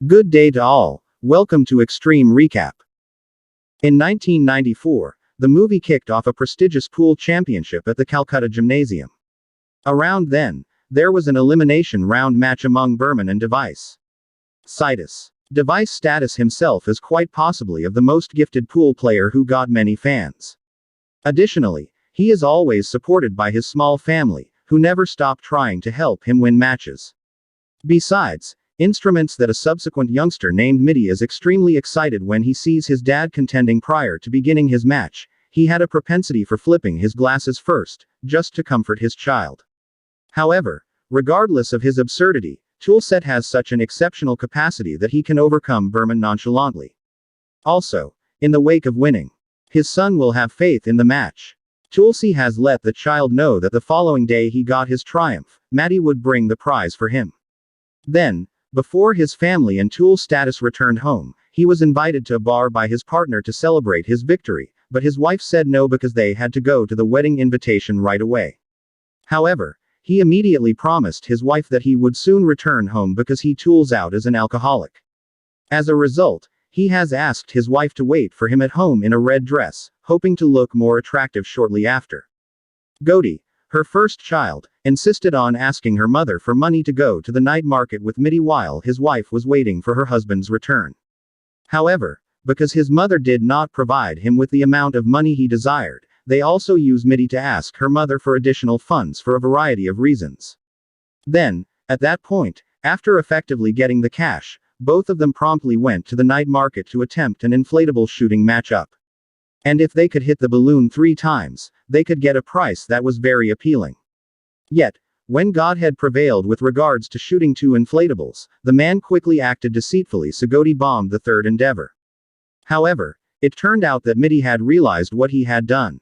Good day to all, welcome to Extreme Recap. In 1994, the movie kicked off a prestigious pool championship at the Calcutta Gymnasium. Around then, there was an elimination round match among Berman and Device. Seythe. Device status himself is quite possibly of the most gifted pool player who got many fans. Additionally, he is always supported by his small family, who never stop trying to help him win matches. Besides, instruments that a subsequent youngster named Midi is extremely excited when he sees his dad contending prior to beginning his match. He had a propensity for flipping his glasses first, just to comfort his child. However, regardless of his absurdity, Toolset has such an exceptional capacity that he can overcome Berman nonchalantly. Also, in the wake of winning, his son will have faith in the match. Toolsy has let the child know that the following day he got his triumph, Matty would bring the prize for him. Then, before his family and Tool status returned home, he was invited to a bar by his partner to celebrate his victory, but his wife said no because they had to go to the wedding invitation right away. However, he immediately promised his wife that he would soon return home because he tools out as an alcoholic. As a result, he has asked his wife to wait for him at home in a red dress, hoping to look more attractive shortly after. Godi, her first child, insisted on asking her mother for money to go to the night market with Midi while his wife was waiting for her husband's return. However, because his mother did not provide him with the amount of money he desired, they also used Midi to ask her mother for additional funds for a variety of reasons. Then, at that point, after effectively getting the cash, both of them promptly went to the night market to attempt an inflatable shooting matchup. And if they could hit the balloon 3 times, they could get a price that was very appealing. Yet, when God had prevailed with regards to shooting 2 inflatables, the man quickly acted deceitfully, so Godi bombed the third endeavor. However, it turned out that Midi had realized what he had done.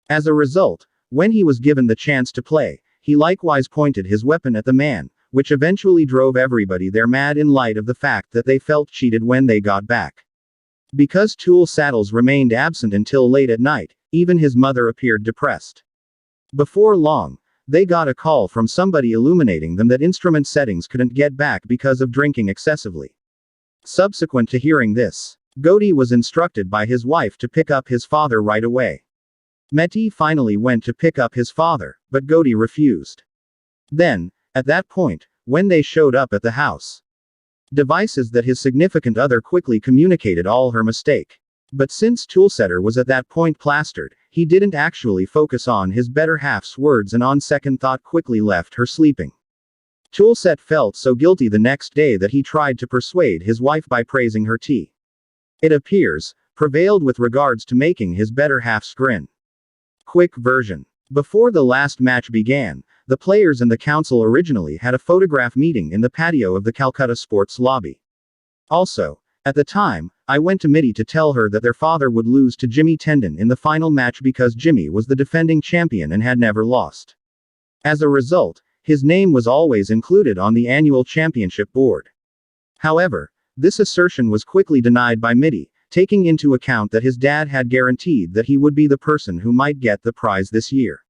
As a result, when he was given the chance to play, he likewise pointed his weapon at the man, which eventually drove everybody there mad in light of the fact that they felt cheated when they got back. Because Tool Saddles remained absent until late at night, even his mother appeared depressed. Before long, they got a call from somebody illuminating them that instrument settings couldn't get back because of drinking excessively. Subsequent to hearing this, Godi was instructed by his wife to pick up his father right away. Meti finally went to pick up his father, but Godi refused. Then, at that point, when they showed up at the house, devices that his significant other quickly communicated all her mistake. But since Toolsetter was at that point plastered, he didn't actually focus on his better half's words and on second thought quickly left her sleeping. Toolset felt so guilty the next day that he tried to persuade his wife by praising her tea. It appears, prevailed with regards to making his better half's grin. Quick version. Before the last match began, the players and the council originally had a photograph meeting in the patio of the Calcutta Sports Lobby. Also, at the time, I went to Midi to tell her that their father would lose to Jimmy Tendon in the final match because Jimmy was the defending champion and had never lost. As a result, his name was always included on the annual championship board. However, this assertion was quickly denied by Midi, taking into account that his dad had guaranteed that he would be the person who might get the prize this year.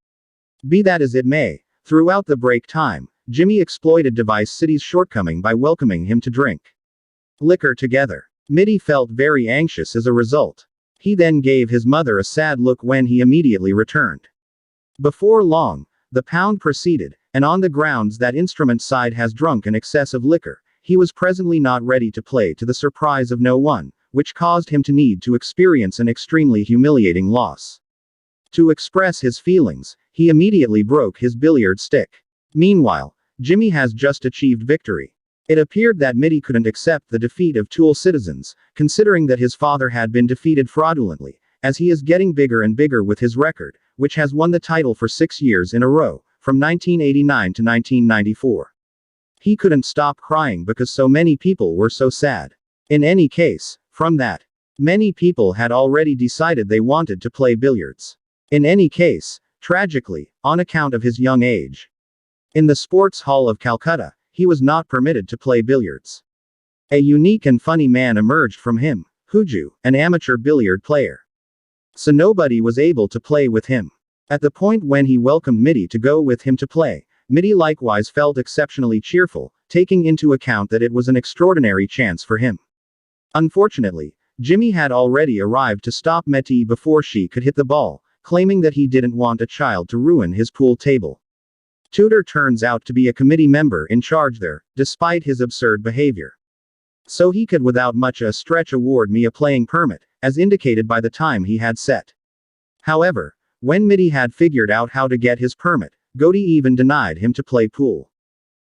Be that as it may, throughout the break time, Jimmy exploited Device City's shortcoming by welcoming him to drink liquor together. Midi felt very anxious as a result. He then gave his mother a sad look when he immediately returned. Before long, the pound proceeded, and on the grounds that instrument side has drunk an excess of liquor, he was presently not ready to play to the surprise of no one, which caused him to need to experience an extremely humiliating loss. To express his feelings, he immediately broke his billiard stick. Meanwhile, Jimmy has just achieved victory. It appeared that Midi couldn't accept the defeat of Tool Citizens, considering that his father had been defeated fraudulently, as he is getting bigger and bigger with his record, which has won the title for 6 years in a row, from 1989 to 1994. He couldn't stop crying because so many people were so sad. In any case, from that, many people had already decided they wanted to play billiards. In any case, tragically, on account of his young age. In the Sports Hall of Calcutta, he was not permitted to play billiards. A unique and funny man emerged from him, Huju, an amateur billiard player. So nobody was able to play with him. At the point when he welcomed Midi to go with him to play, Midi likewise felt exceptionally cheerful, taking into account that it was an extraordinary chance for him. Unfortunately, Jimmy had already arrived to stop Meti before she could hit the ball, claiming that he didn't want a child to ruin his pool table. Tutor turns out to be a committee member in charge there, despite his absurd behavior. So he could without much a stretch award me a playing permit, as indicated by the time he had set. However, when Midi had figured out how to get his permit, Godi even denied him to play pool.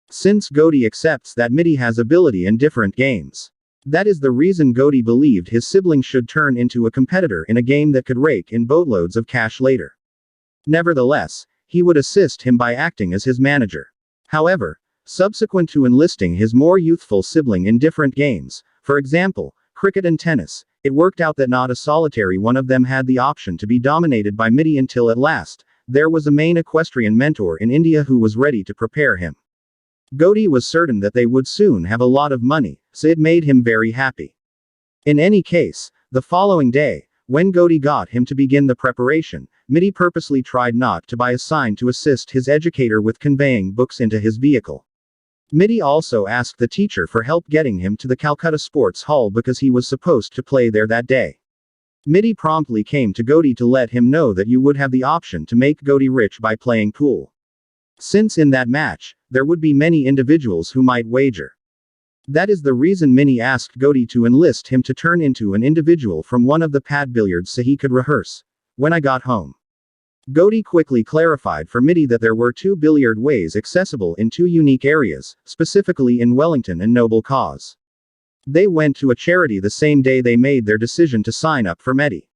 Since Godi accepts that Midi has ability in different games. That is the reason Godi believed his sibling should turn into a competitor in a game that could rake in boatloads of cash later. Nevertheless, he would assist him by acting as his manager. However, subsequent to enlisting his more youthful sibling in different games, for example, cricket and tennis, it worked out that not a solitary one of them had the option to be dominated by Midi until at last, there was a main equestrian mentor in India who was ready to prepare him. Godi was certain that they would soon have a lot of money, so it made him very happy. In any case, the following day, when Godi got him to begin the preparation, Midi purposely tried not to buy a sign to assist his educator with conveying books into his vehicle. Midi also asked the teacher for help getting him to the Calcutta Sports Hall because he was supposed to play there that day. Midi promptly came to Godi to let him know that you would have the option to make Godi rich by playing pool. Since in that match, there would be many individuals who might wager. That is the reason Mini asked Godi to enlist him to turn into an individual from one of the pad billiards so he could rehearse. When I got home, Godi quickly clarified for Midi that there were 2 billiard ways accessible in 2 unique areas, specifically in Wellington and Noble Cause. They went to a charity the same day they made their decision to sign up for Medi.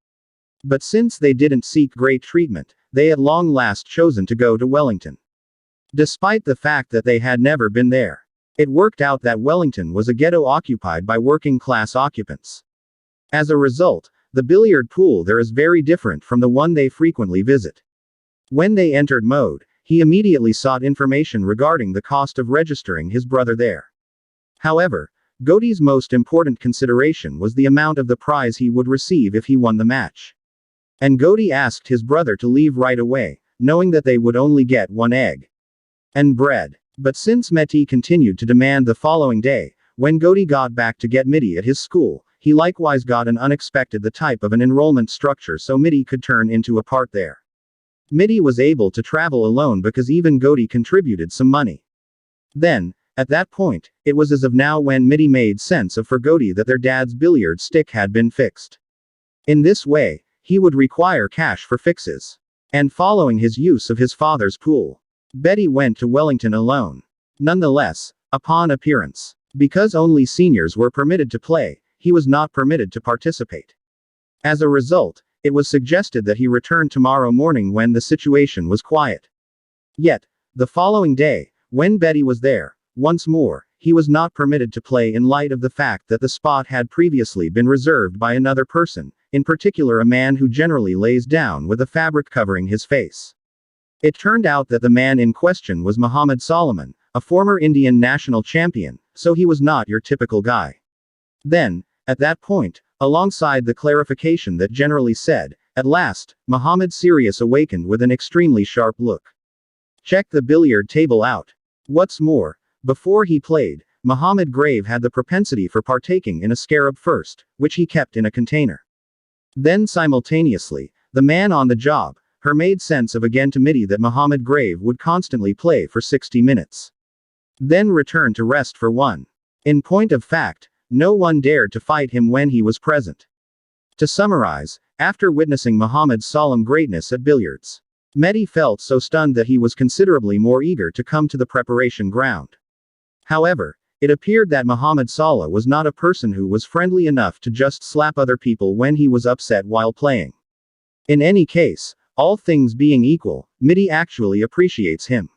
But since they didn't seek great treatment, they at long last chosen to go to Wellington. Despite the fact that they had never been there. It worked out that Wellington was a ghetto occupied by working-class occupants. As a result, the billiard pool there is very different from the one they frequently visit. When they entered mode, he immediately sought information regarding the cost of registering his brother there. However, Godi's most important consideration was the amount of the prize he would receive if he won the match. And Godi asked his brother to leave right away, knowing that they would only get 1 egg and bread. But since Meti continued to demand the following day, when Godi got back to get Midi at his school, he likewise got an unexpected the type of an enrollment structure so Midi could turn into a part there. Midi was able to travel alone because even Godi contributed some money. Then, at that point, it was as of now when Midi made sense of for Godi that their dad's billiard stick had been fixed. In this way, he would require cash for fixes. And following his use of his father's pool, Betty went to Wellington alone. Nonetheless, upon appearance, because only seniors were permitted to play, he was not permitted to participate. As a result, it was suggested that he return tomorrow morning when the situation was quiet. Yet, the following day, when Betty was there, once more, he was not permitted to play in light of the fact that the spot had previously been reserved by another person, in particular a man who generally lays down with a fabric covering his face. It turned out that the man in question was Muhammad Solomon, a former Indian national champion, so he was not your typical guy. Then, at that point, alongside the clarification that generally said, at last, Muhammad Sirius awakened with an extremely sharp look. Check the billiard table out. What's more, before he played, Muhammad Grave had the propensity for partaking in a scarab first, which he kept in a container. Then simultaneously, the man on the job, her made sense of again to Midi that Muhammad Grave would constantly play for 60 minutes. Then return to rest for 1. In point of fact, no one dared to fight him when he was present. To summarize, after witnessing Muhammad's solemn greatness at billiards, Mehdi felt so stunned that he was considerably more eager to come to the preparation ground. However, it appeared that Muhammad Saleh was not a person who was friendly enough to just slap other people when he was upset while playing. In any case, all things being equal, Midi actually appreciates him.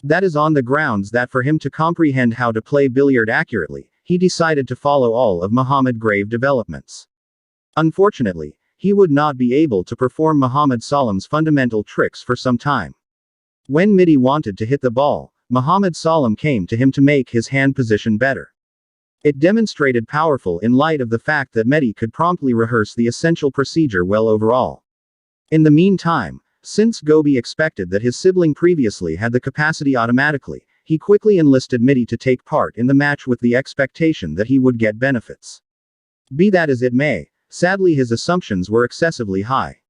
That is on the grounds that for him to comprehend how to play billiard accurately, he decided to follow all of Muhammad Grave developments. Unfortunately, he would not be able to perform Muhammad Salam's fundamental tricks for some time. When Midi wanted to hit the ball, Muhammad Salam came to him to make his hand position better. It demonstrated powerful in light of the fact that Mehdi could promptly rehearse the essential procedure well overall. In the meantime, since Gobi expected that his sibling previously had the capacity automatically, he quickly enlisted Midi to take part in the match with the expectation that he would get benefits. Be that as it may, sadly his assumptions were excessively high.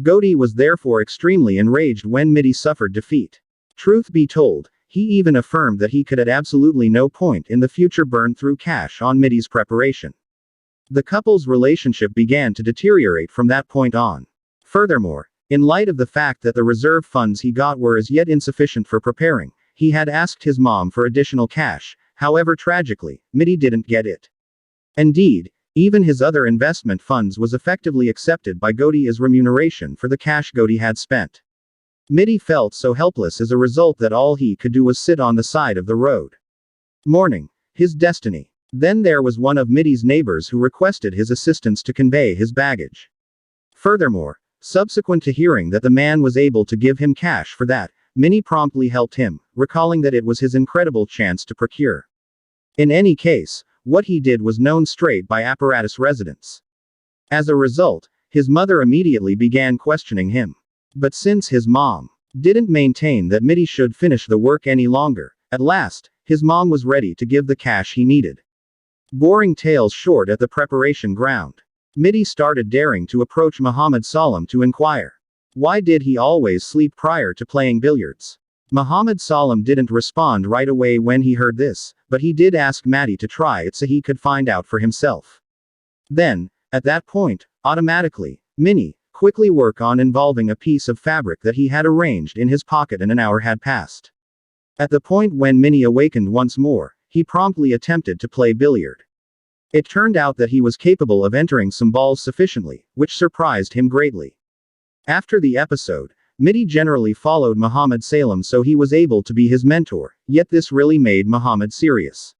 Goaty was therefore extremely enraged when Midi suffered defeat. Truth be told, he even affirmed that he could at absolutely no point in the future burn through cash on Midi's preparation. The couple's relationship began to deteriorate from that point on. Furthermore, in light of the fact that the reserve funds he got were as yet insufficient for preparing, he had asked his mom for additional cash. However, tragically, Midi didn't get it. Indeed, even his other investment funds was effectively accepted by Goaty as remuneration for the cash Goaty had spent. Midi felt so helpless as a result that all he could do was sit on the side of the road. Mourning his destiny. Then there was one of Midi's neighbors who requested his assistance to convey his baggage. Furthermore, subsequent to hearing that the man was able to give him cash for that, Midi promptly helped him, recalling that it was his incredible chance to procure. In any case, what he did was known straight by apparatus residents. As a result, his mother immediately began questioning him. But since his mom didn't maintain that Midi should finish the work any longer, at last, his mom was ready to give the cash he needed. Boring tales short at the preparation ground. Midi started daring to approach Muhammad Salam to inquire. Why did he always sleep prior to playing billiards? Muhammad Salam didn't respond right away when he heard this, but he did ask Madi to try it so he could find out for himself. Then, at that point, automatically, Mini quickly work on involving a piece of fabric that he had arranged in his pocket and an hour had passed. At the point when Mini awakened once more, he promptly attempted to play billiard. It turned out that he was capable of entering some balls sufficiently, which surprised him greatly. After the episode, Midi generally followed Muhammad Salam so he was able to be his mentor, yet this really made Muhammad serious.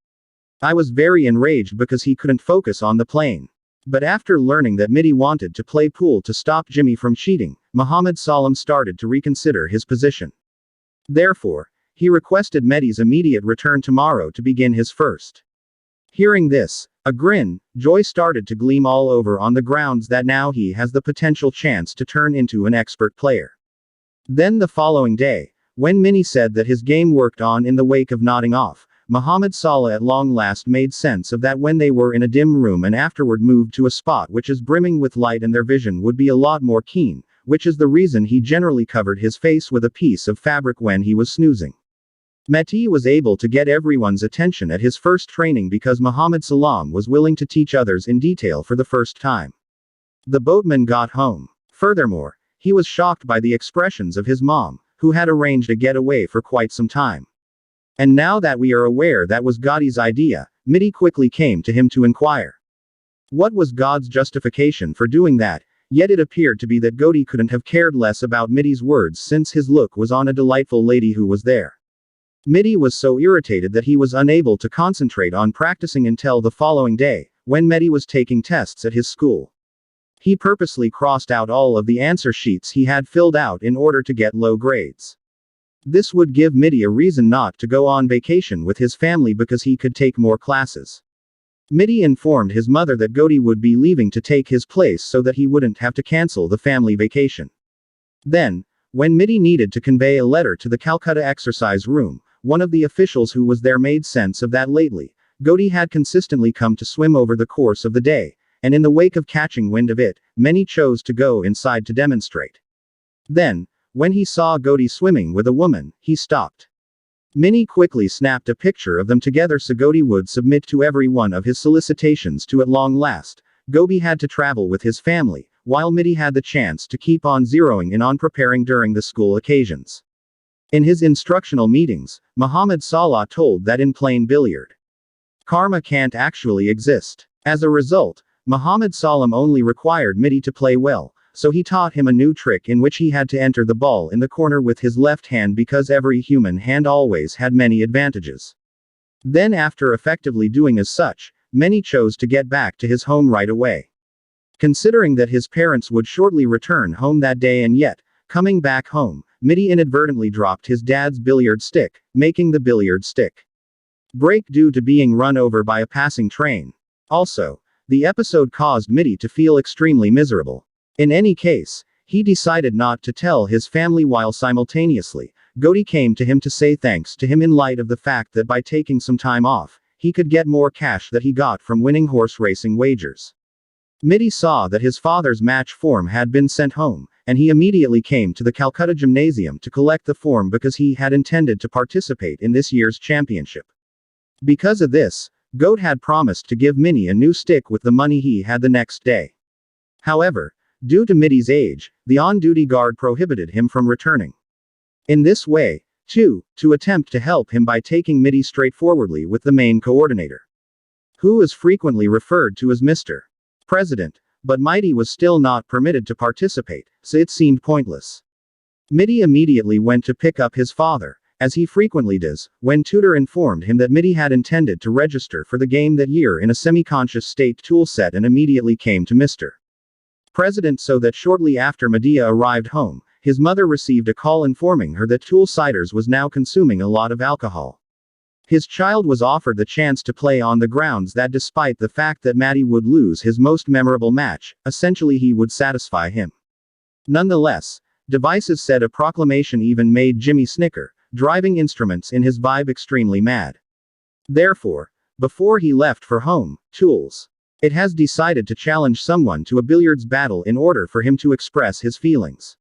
I was very enraged because he couldn't focus on the playing. But after learning that Midi wanted to play pool to stop Jimmy from cheating, Muhammad Salam started to reconsider his position. Therefore, he requested Midi's immediate return tomorrow to begin his first. Hearing this, a grin, joy started to gleam all over on the grounds that now he has the potential chance to turn into an expert player. Then the following day, when Mini said that his game worked on in the wake of nodding off, Muhammad Salah at long last made sense of that when they were in a dim room and afterward moved to a spot which is brimming with light and their vision would be a lot more keen, which is the reason he generally covered his face with a piece of fabric when he was snoozing. Mati was able to get everyone's attention at his first training because Muhammad Salam was willing to teach others in detail for the first time. The boatman got home. Furthermore, he was shocked by the expressions of his mom, who had arranged a getaway for quite some time. And now that we are aware that was Goaty's idea, Midi quickly came to him to inquire. What was God's justification for doing that? Yet it appeared to be that Goaty couldn't have cared less about Midi's words since his look was on a delightful lady who was there. Midi was so irritated that he was unable to concentrate on practicing until the following day, when Midi was taking tests at his school. He purposely crossed out all of the answer sheets he had filled out in order to get low grades. This would give Midi a reason not to go on vacation with his family because he could take more classes. Midi informed his mother that Goaty would be leaving to take his place so that he wouldn't have to cancel the family vacation. Then, when Midi needed to convey a letter to the Calcutta exercise room, one of the officials who was there made sense of that lately, Goaty had consistently come to swim over the course of the day, and in the wake of catching wind of it, many chose to go inside to demonstrate. Then, when he saw Goaty swimming with a woman, he stopped. Mini quickly snapped a picture of them together so Goaty would submit to every one of his solicitations to at long last. Goaty had to travel with his family, while Midi had the chance to keep on zeroing in on preparing during the school occasions. In his instructional meetings, Muhammad Salah told that in playing billiard, karma can't actually exist. As a result, Muhammad Salam only required Midi to play well, so he taught him a new trick in which he had to enter the ball in the corner with his left hand because every human hand always had many advantages. Then after effectively doing as such, Many chose to get back to his home right away. Considering that his parents would shortly return home that day and yet, coming back home, Midi inadvertently dropped his dad's billiard stick, making the billiard stick break due to being run over by a passing train. Also, the episode caused Midi to feel extremely miserable. In any case, he decided not to tell his family while simultaneously Godi came to him to say thanks to him in light of the fact that by taking some time off, he could get more cash that he got from winning horse racing wagers. Midi saw that his father's match form had been sent home, and he immediately came to the Calcutta Gymnasium to collect the form because he had intended to participate in this year's championship. Because of this, Goat had promised to give Mini a new stick with the money he had the next day. However, due to Midi's age, the on-duty guard prohibited him from returning. In this way, to attempt to help him by taking Midi straightforwardly with the main coordinator, who is frequently referred to as Mr. President, but Midi was still not permitted to participate, so it seemed pointless. Midi immediately went to pick up his father, as he frequently does, when tutor informed him that Midi had intended to register for the game that year in a semi-conscious state tool set and immediately came to Mr. President so that shortly after Medea arrived home, his mother received a call informing her that Toolsidas was now consuming a lot of alcohol. His child was offered the chance to play on the grounds that despite the fact that Madi would lose his most memorable match, essentially he would satisfy him. Nonetheless, Devices said a proclamation even made Jimmy snicker, driving instruments in his vibe extremely mad. Therefore, before he left for home, Tools, it has decided to challenge someone to a billiards battle in order for him to express his feelings.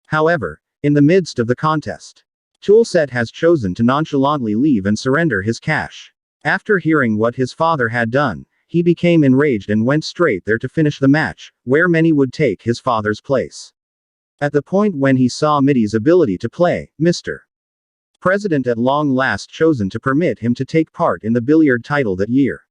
However, in the midst of the contest, Toolset has chosen to nonchalantly leave and surrender his cash. After hearing what his father had done, he became enraged and went straight there to finish the match, where Many would take his father's place. At the point when he saw Midi's ability to play, Mr. President at long last chosen to permit him to take part in the billiard title that year.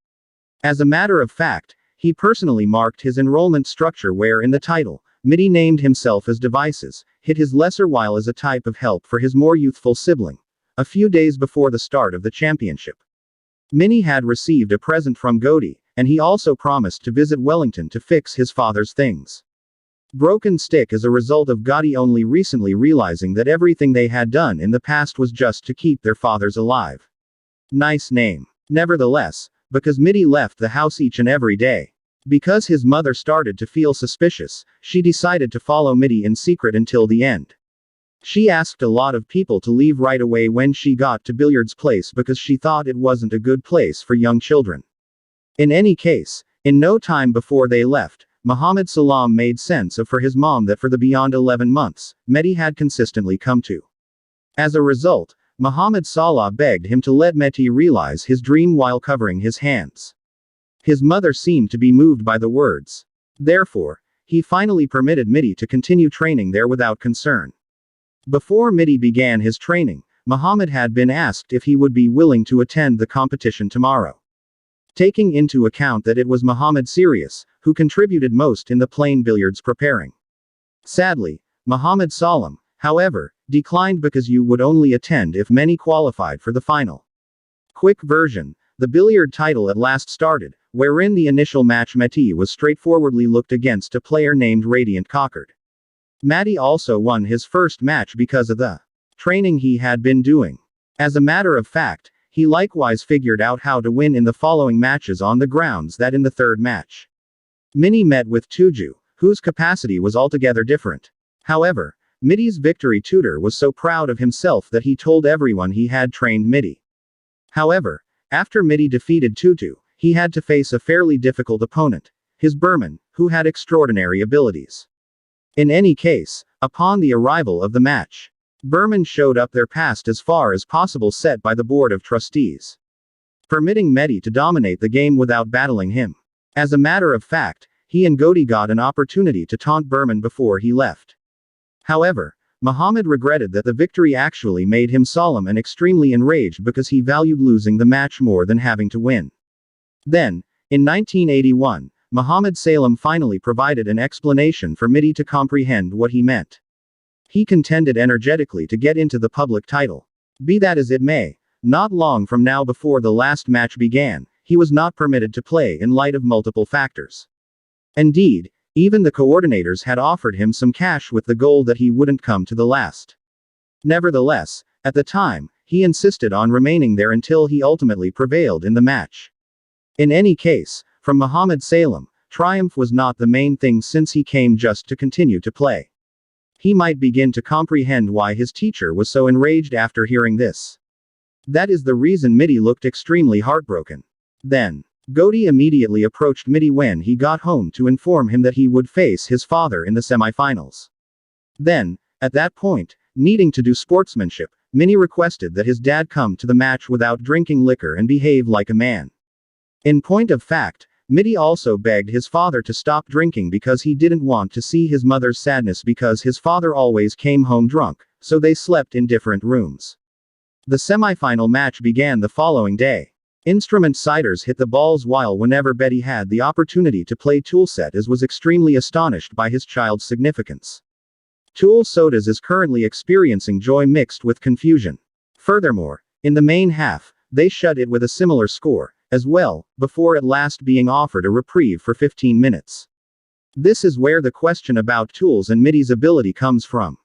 As a matter of fact, he personally marked his enrollment structure where in the title, Midi named himself as Devices, hit his lesser while as a type of help for his more youthful sibling. A few days before the start of the championship, Mini had received a present from Godi, and he also promised to visit Wellington to fix his father's things. Broken stick as a result of Godi only recently realizing that everything they had done in the past was just to keep their fathers alive. Nice name. Nevertheless, because Midi left the house each and every day, because his mother started to feel suspicious, she decided to follow Midi in secret until the end. She asked a lot of people to leave right away when she got to Billiard's place because she thought it wasn't a good place for young children. In any case, in no time before they left, Muhammad Salam made sense of for his mom that for the beyond 11 months, Mehdi had consistently come to. As a result, Muhammad Salah begged him to let Mehdi realize his dream while covering his hands. His mother seemed to be moved by the words. Therefore, he finally permitted Mehdi to continue training there without concern. Before Mehdi began his training, Muhammad had been asked if he would be willing to attend the competition tomorrow. Taking into account that it was Muhammad Sirius, who contributed most in the plain billiards preparing. Sadly, Muhammad Salam, however, declined because you would only attend if many qualified for the final. Quick version, the billiard title at last started, wherein the initial match Mehdi was straightforwardly looked against a player named Radiant Cockard. Mehdi also won his first match because of the training he had been doing. As a matter of fact, he likewise figured out how to win in the following matches on the grounds that in the third match, Mini met with Tuju, whose capacity was altogether different. However, Midi's victory tutor was so proud of himself that he told everyone he had trained Midi. However, after Midi defeated Tutu, he had to face a fairly difficult opponent, his Burman, who had extraordinary abilities. In any case, upon the arrival of the match, Burman showed up their past as far as possible set by the Board of Trustees, permitting Mehdi to dominate the game without battling him. As a matter of fact, he and Godi got an opportunity to taunt Burman before he left. However, Muhammad regretted that the victory actually made him solemn and extremely enraged because he valued losing the match more than having to win. Then, in 1981, Muhammad Salam finally provided an explanation for Midi to comprehend what he meant. He contended energetically to get into the public title. Be that as it may, not long from now before the last match began, he was not permitted to play in light of multiple factors. Indeed, even the coordinators had offered him some cash with the goal that he wouldn't come to the last. Nevertheless, at the time, he insisted on remaining there until he ultimately prevailed in the match. In any case, from Muhammad Salam, triumph was not the main thing since he came just to continue to play. He might begin to comprehend why his teacher was so enraged after hearing this. That is the reason Midi looked extremely heartbroken. Then, Godi immediately approached Midi when he got home to inform him that he would face his father in the semifinals. Then, at that point, needing to do sportsmanship, Midi requested that his dad come to the match without drinking liquor and behave like a man. In point of fact, Midi also begged his father to stop drinking because he didn't want to see his mother's sadness because his father always came home drunk, so they slept in different rooms. The semifinal match began the following day. Instrument siders hit the balls while whenever Betty had the opportunity to play Toolsidas was extremely astonished by his child's significance. Toolsidas is currently experiencing joy mixed with confusion. Furthermore, in the main half, they shut it with a similar score, as well, before at last being offered a reprieve for 15 minutes. This is where the question about Tools and Midi's ability comes from.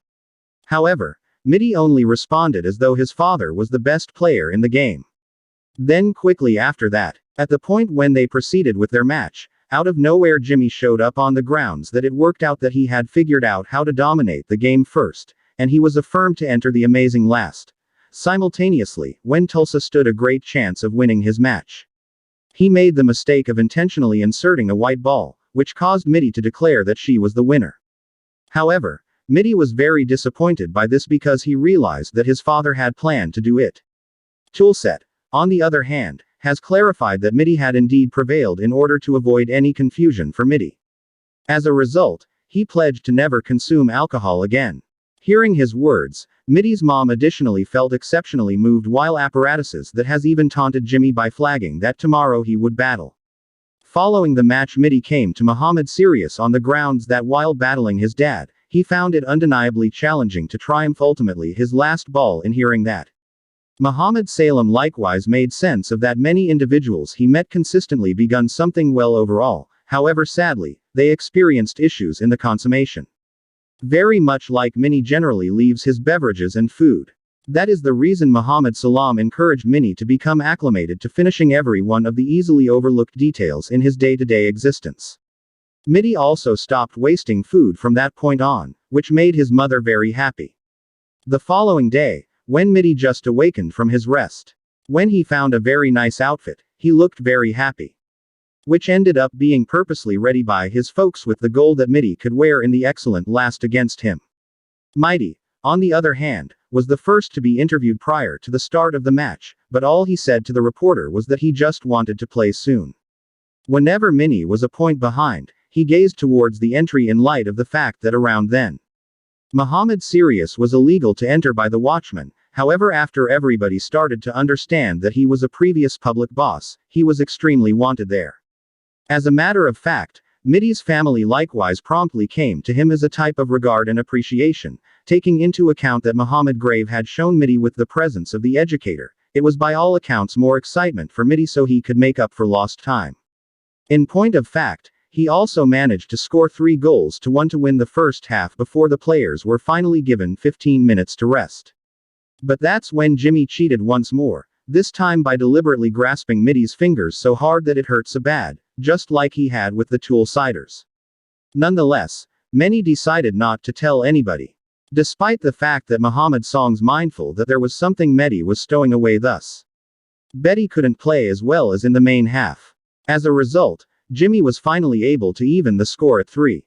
However, Midi only responded as though his father was the best player in the game. Then quickly after that, at the point when they proceeded with their match, out of nowhere Jimmy showed up on the grounds that it worked out that he had figured out how to dominate the game first, and he was affirmed to enter the amazing last. Simultaneously, when Tulsa stood a great chance of winning his match. He made the mistake of intentionally inserting a white ball, which caused Midi to declare that she was the winner. However, Midi was very disappointed by this because he realized that his father had planned to do it. Toolset, on the other hand, has clarified that Midi had indeed prevailed in order to avoid any confusion for Midi. As a result, he pledged to never consume alcohol again. Hearing his words, Midi's mom additionally felt exceptionally moved while apparatuses that has even taunted Jimmy by flagging that tomorrow he would battle. Following the match, Midi came to Muhammad serious on the grounds that while battling his dad, he found it undeniably challenging to triumph ultimately his last ball. In hearing that, Muhammad Salem likewise made sense of that many individuals he met consistently begun something well overall, however sadly, they experienced issues in the consummation. Very much like Mini generally leaves his beverages and food. That is the reason Muhammad Salam encouraged Mini to become acclimated to finishing every one of the easily overlooked details in his day-to-day existence. Midi also stopped wasting food from that point on, which made his mother very happy. The following day, when Midi just awakened from his rest, when he found a very nice outfit, he looked very happy. Which ended up being purposely ready by his folks with the goal that Midi could wear in the excellent last against him. Midi, on the other hand, was the first to be interviewed prior to the start of the match, but all he said to the reporter was that he just wanted to play soon. Whenever Mini was a point behind, he gazed towards the entry in light of the fact that around then, Muhammad Sirius was illegal to enter by the watchman. However, after everybody started to understand that he was a previous public boss, he was extremely wanted there. As a matter of fact, Midi's family likewise promptly came to him as a type of regard and appreciation, taking into account that Muhammad Grave had shown Midi with the presence of the educator. It was by all accounts more excitement for Midi so he could make up for lost time. In point of fact, he also managed to score 3 goals to 1 to win the first half before the players were finally given 15 minutes to rest. But that's when Jimmy cheated once more, this time by deliberately grasping Midi's fingers so hard that it hurt so bad, just like he had with the Toolsiders. Nonetheless, many decided not to tell anybody. Despite the fact that Muhammad Song's mindful that there was something Medi was stowing away thus. Betty couldn't play as well as in the main half. As a result, Jimmy was finally able to even the score at 3.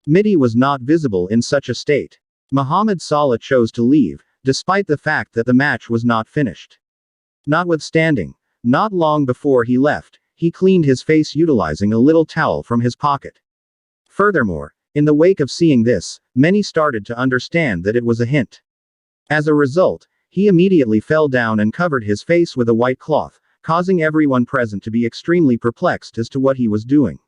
Midi was not visible in such a state. Muhammad Salah chose to leave, despite the fact that the match was not finished. Notwithstanding, not long before he left, he cleaned his face utilizing a little towel from his pocket. Furthermore, in the wake of seeing this, many started to understand that it was a hint. As a result, he immediately fell down and covered his face with a white cloth, causing everyone present to be extremely perplexed as to what he was doing.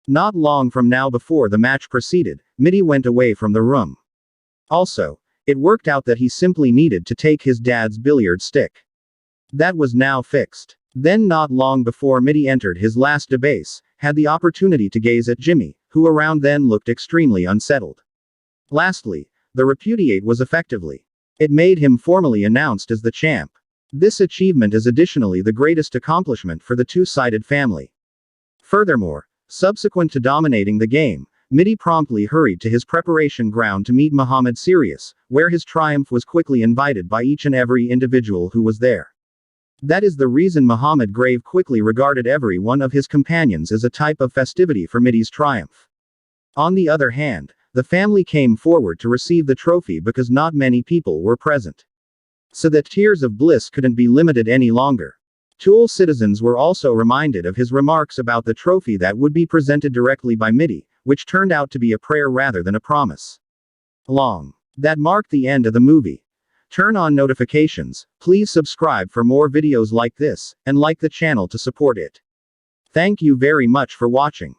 Not long from now before the match proceeded, Midi went away from the room. Also, it worked out that he simply needed to take his dad's billiard stick. That was now fixed. Then not long before Midi entered his last debase, had the opportunity to gaze at Jimmy, who around then looked extremely unsettled. Lastly, the repudiate was effectively. It made him formally announced as the champ. This achievement is additionally the greatest accomplishment for the two-sided family. Furthermore, subsequent to dominating the game, Midi promptly hurried to his preparation ground to meet Muhammad Sirius, where his triumph was quickly invited by each and every individual who was there. That is the reason Muhammad Grave quickly regarded every one of his companions as a type of festivity for Midi's triumph. On the other hand, the family came forward to receive the trophy because not many people were present. So that tears of bliss couldn't be limited any longer. Tool citizens were also reminded of his remarks about the trophy that would be presented directly by Midi, which turned out to be a prayer rather than a promise. That marked the end of the movie. Turn on notifications, please subscribe for more videos like this, and like the channel to support it. Thank you very much for watching.